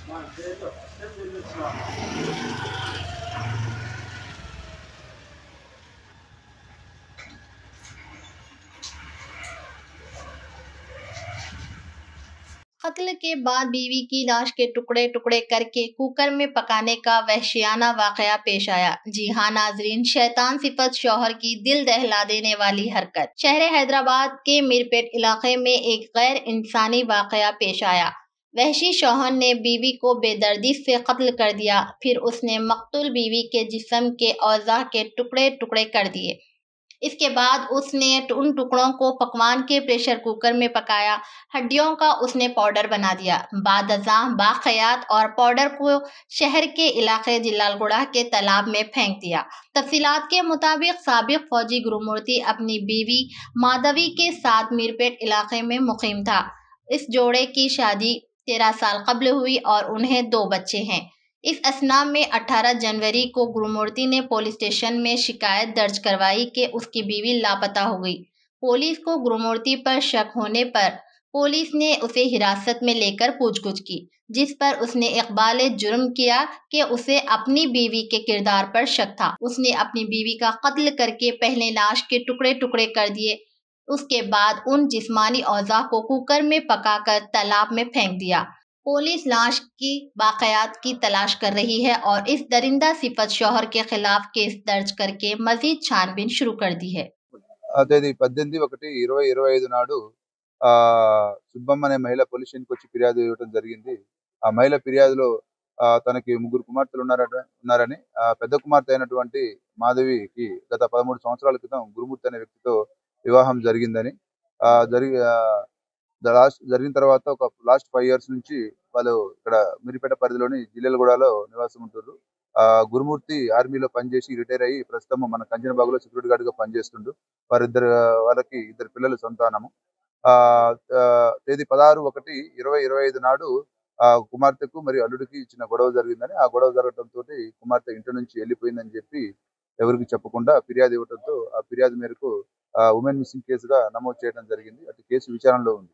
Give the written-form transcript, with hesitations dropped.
कत्ल के बाद बीवी की लाश के टुकड़े टुकड़े करके कुकर में पकाने का वहशियाना वाकया पेश आया। जी हाँ नाजरीन, शैतान सिफत शौहर की दिल दहला देने वाली हरकत। शहर हैदराबाद के मीरपेट इलाके में एक गैर इंसानी वाकया पेश आया। वहशी शौहर ने बीवी को बेदर्दी से कत्ल कर दिया, फिर उसने मकतूल बीवी के जिस्म के औज़ा के टुकड़े टुकड़े कर दिए। इसके बाद उसने उन टुकड़ों को पकवान के प्रेशर कुकर में पकाया। हड्डियों का उसने पाउडर बना दिया। बाद अज़ां बाक़यात और पाउडर को शहर के इलाके जिलालगुड़ा के तालाब में फेंक दिया। तफसीलात के मुताबिक साबिक फौजी गुरुमूर्ति अपनी बीवी माधवी के साथ मीरपेट इलाके में मुकीम था। इस जोड़े की शादी 13 साल कबल हुई और उन्हें 2 बच्चे हैं। इस असना में 18 जनवरी को गुरुमूर्ति ने पुलिस स्टेशन में शिकायत दर्ज करवाई कि उसकी बीवी लापता हो गई। पुलिस को गुरुमूर्ति पर शक होने पर पुलिस ने उसे हिरासत में लेकर पूछगछ की, जिस पर उसने इकबाल जुर्म किया कि उसे अपनी बीवी के किरदार पर शक था। उसने अपनी बीवी का कत्ल करके पहले लाश के टुकड़े टुकड़े कर दिए, उसके बाद उन जिस्मानी औज़ा को कुकर में पकाकर तालाब में फेंक दिया। पुलिस लाश की बाक़यात की तलाश कर रही है और इस दरिंदा सिफत शौहर के खिलाफ केस दर्ज करके मजीद छानबीन शुरू कर दी है। తేదీ 18/1/2025 నాడు సుబ్బమ్మ అనే మహిళ పోలీస్ స్టేషన్కి వచ్చి ఫిర్యాదు ఇవ్వడం జరిగింది. ఆ మహిళ ఫిర్యాదులో తనకి 3 కుమార్తెలు ఉన్నారని, పెద్ద కుమార్తె అయినటువంటి మాధవికి గత 13 సంవత్సరాల క్రితం గురుమూర్తి అనే వ్యక్తితో వివాహం జరిగిందని, జరిగిన తర్వాత ఒక లాస్ట్ 5 ఇయర్స్ నుంచి వాళ్ళు ఇక్కడ మిరిపేట పరిధిలోని జిల్లెలగూడలో నివాసం ఉంటున్నారు. గురుమూర్తి ఆర్మీలో పనిచేసి రిటైర్ అయ్యి ప్రస్తుతం మన కంచనబాగులో సెక్యూరిటీ గార్డ్ గా పనిచేస్తుండు. వాళ్ళకి 2 పిల్లలు సంతానము. తేదీ 16/1/2025 నాడు కుమార్తెకు మరియు అల్లుడికి చిన్న గొడవ జరిగిందని, ఆ గొడవ జరగడంతో కుమార్తె ఇంటి నుంచి వెళ్ళిపోయిందని చెప్పి ఎవరికి చెప్పకుండా ఫిర్యాదు ఇవ్వడంతో ఆ ఫిర్యాదు మేరకు ఉమెన్ మిస్సింగ్ కేసుగా నమోదు చేయడం జరిగింది. అటు కేసు విచారణలో ఉంది.